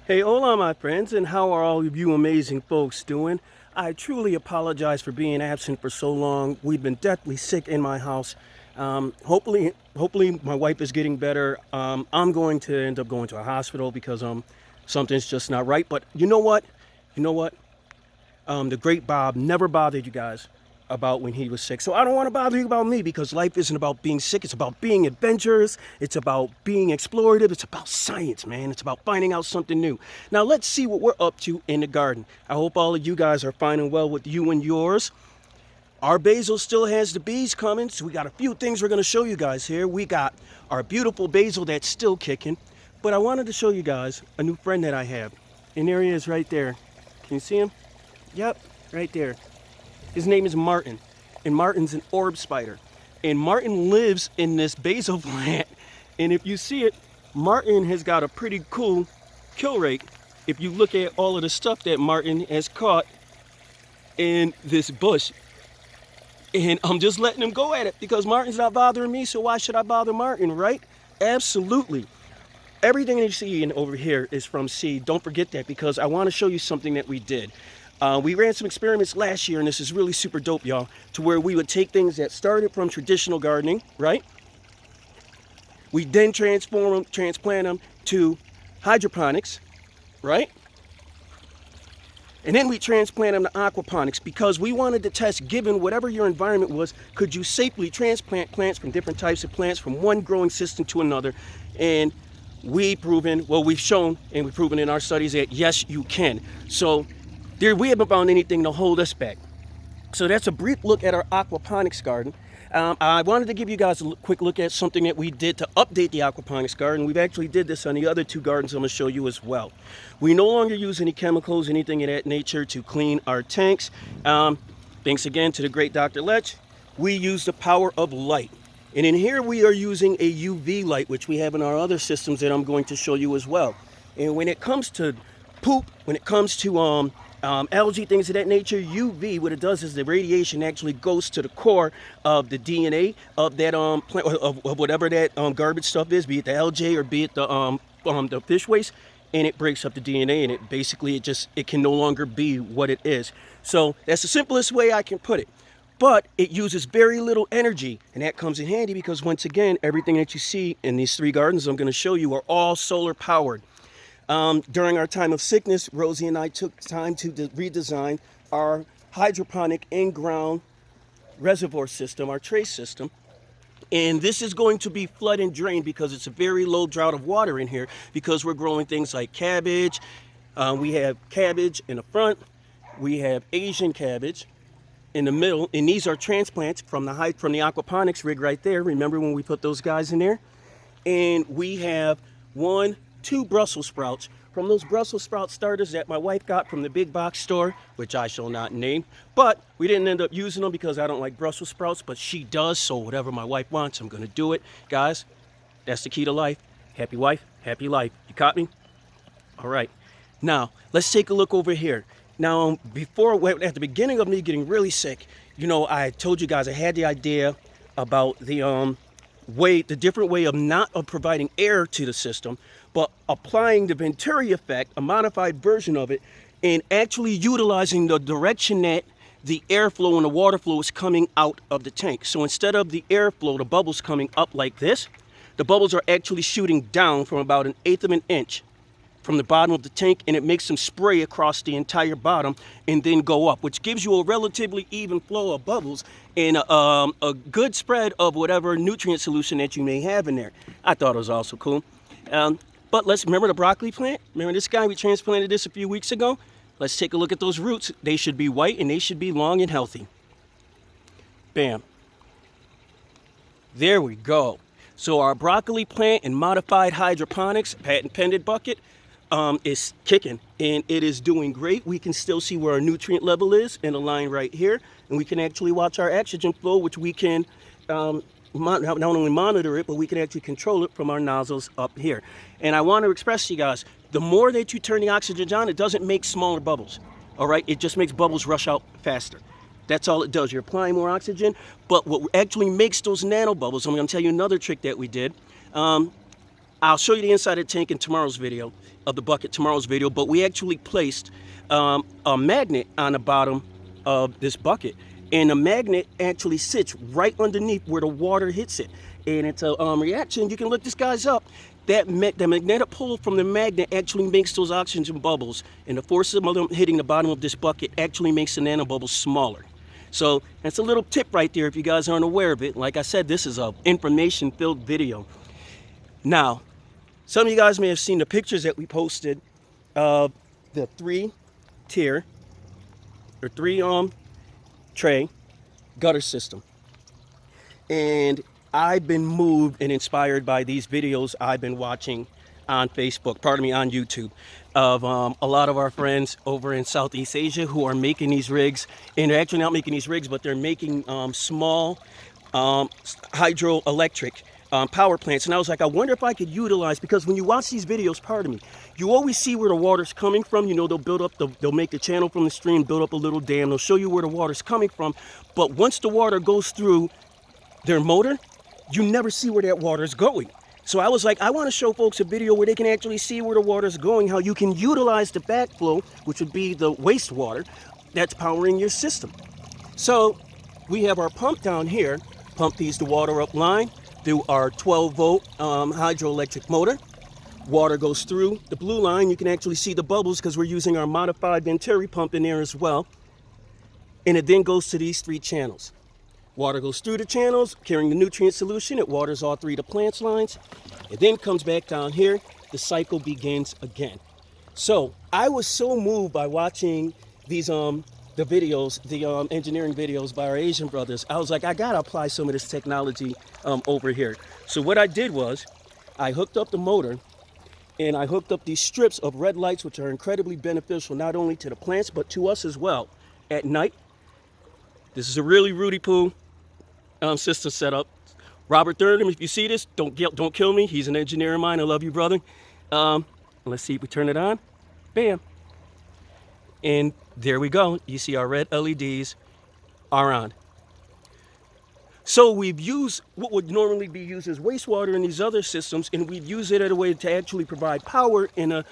Hey, hola, my friends, and how are all of you amazing folks doing? I truly apologize for being absent for so long. We've been deathly sick in my house. Hopefully, my wife is getting better. I'm going to end up going to a hospital because something's just not right. But you know what? You know what? The great Bob never bothered you guys about when he was sick. So I don't want to bother you about me because life isn't about being sick. It's about being adventurous. It's about being explorative. It's about science, man. It's about finding out something new. Now let's see what we're up to in the garden. I hope all of you guys are fine and well with you and yours. Our basil still has the bees coming, so we got a few things we're going to show you guys here. We got our beautiful basil that's still kicking, but I wanted to show you guys a new friend that I have. And there he is right there. Can you see him? Yep, right there. His name is Martin, and Martin's an orb spider. And Martin lives in this basil plant, and if you see it, Martin has got a pretty cool kill rate. If you look at all of the stuff that Martin has caught in this bush, and I'm just letting him go at it because Martin's not bothering me, so why should I bother Martin, right? Absolutely. Everything that you see over here is from seed. Don't forget that because I want to show you something that we did. We ran some experiments last year, and this is really super dope, y'all, to where we would take things that started from traditional gardening, right? We then transform them, transplant them to hydroponics, right? And then we transplant them to aquaponics because we wanted to test, given whatever your environment was, could you safely transplant plants from different types of plants from one growing system to another? And we've shown and we've proven in our studies that yes, you can. So we haven't found anything to hold us back. So that's a brief look at our aquaponics garden. I wanted to give you guys a quick look at something that we did to update the aquaponics garden. We've actually did this on the other two gardens I'm going to show you as well. We no longer use any chemicals, anything of that nature to clean our tanks. Thanks again to the great Dr. Lech. We use the power of light. And in here we are using a UV light, which we have in our other systems that I'm going to show you as well. And when it comes to poop, when it comes to algae, things of that nature, UV, what it does is the radiation actually goes to the core of the DNA of that plant, of whatever that garbage stuff is, be it the algae or be it the fish waste, and it breaks up the DNA, and it can no longer be what it is. So that's the simplest way I can put it. But it uses very little energy, and that comes in handy because once again, everything that you see in these three gardens I'm going to show you are all solar powered. During our time of sickness, Rosie and I took time to redesign our hydroponic in-ground reservoir system, our trace system. And this is going to be flood and drain because it's a very low drought of water in here because we're growing things like cabbage. We have cabbage in the front. We have Asian cabbage in the middle. And these are transplants from the aquaponics rig right there. Remember when we put those guys in there? And we have two Brussels sprouts from those Brussels sprout starters that my wife got from the big box store, which I shall not name, but we didn't end up using them because I don't like Brussels sprouts, but she does, so whatever my wife wants, I'm going to do it. Guys, that's the key to life. Happy wife, happy life. You caught me? All right. Now, let's take a look over here. Now, at the beginning of me getting really sick, I told you guys I had the idea about the different way of providing air to the system, but applying the Venturi effect, a modified version of it, and actually utilizing the direction that the airflow and the water flow is coming out of the tank. So instead of the airflow, the bubbles coming up like this, the bubbles are actually shooting down from about 1/8 of an inch from the bottom of the tank, and it makes them spray across the entire bottom and then go up, which gives you a relatively even flow of bubbles and a good spread of whatever nutrient solution that you may have in there. I thought it was also cool. But let's remember the broccoli plant. Remember this guy? We transplanted this a few weeks ago. Let's take a look at those roots. They should be white and they should be long and healthy. Bam. There we go. So our broccoli plant in modified hydroponics, patent pending bucket, is kicking and it is doing great. We can still see where our nutrient level is in a line right here, and we can actually watch our oxygen flow, which we can not only monitor it, but we can actually control it from our nozzles up here. And I want to express to you guys, the more that you turn the oxygen on, it doesn't make smaller bubbles. All right, it just makes bubbles rush out faster. That's all it does. You're applying more oxygen, but what actually makes those nano bubbles, I'm going to tell you another trick that we did. I'll show you the inside of the tank in tomorrow's video, of the bucket tomorrow's video, but we actually placed a magnet on the bottom of this bucket. And the magnet actually sits right underneath where the water hits it. And it's a reaction, you can look this guy's up. The magnetic pull from the magnet actually makes those oxygen bubbles. And the force of them hitting the bottom of this bucket actually makes the nanobubbles smaller. So that's a little tip right there if you guys aren't aware of it. Like I said, this is an information-filled video. Now, some of you guys may have seen the pictures that we posted of the three-tray gutter system. And I've been moved and inspired by these videos I've been watching on Facebook, on YouTube, of a lot of our friends over in Southeast Asia who are making these rigs. And they're actually not making these rigs, but they're making small hydroelectric power plants. And I was like, I wonder if I could utilize, because when you watch these videos, you always see where the water's coming from. You know, they'll make the channel from the stream, build up a little dam. They'll show you where the water's coming from. But once the water goes through their motor, you never see where that water's going. So I was like, I want to show folks a video where they can actually see where the water's going, how you can utilize the backflow, which would be the wastewater that's powering your system. So we have our pump down here, pump feeds the water up line through our 12-volt hydroelectric motor. Water goes through the blue line. You can actually see the bubbles because we're using our modified Venturi pump in there as well. And it then goes to these 3 channels. Water goes through the channels, carrying the nutrient solution. It waters all 3 of the plant's lines. It then comes back down here. The cycle begins again. So I was so moved by watching these the videos, the engineering videos by our Asian brothers. I was like, I gotta apply some of this technology over here. So what I did was, I hooked up the motor, and I hooked up these strips of red lights, which are incredibly beneficial not only to the plants but to us as well. At night, this is a really Rudy Poo system setup. Robert Thurman, if you see this, don't kill me. He's an engineer of mine. I love you, brother. Let's see if we turn it on. Bam. And there we go. You see our red LEDs are on. So we've used what would normally be used as wastewater in these other systems, and we've used it as a way to actually provide power and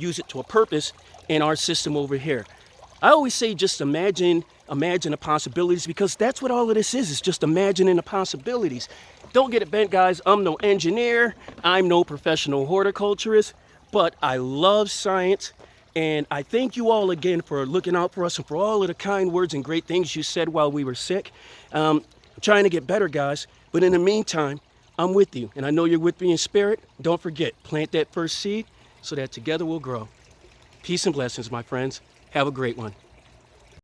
use it to a purpose in our system over here. I always say just imagine the possibilities, because that's what all of this is just imagining the possibilities. Don't get it bent, guys. I'm no engineer. I'm no professional horticulturist, but I love science. And I thank you all again for looking out for us and for all of the kind words and great things you said while we were sick. I'm trying to get better, guys. But in the meantime, I'm with you. And I know you're with me in spirit. Don't forget, plant that first seed so that together we'll grow. Peace and blessings, my friends. Have a great one.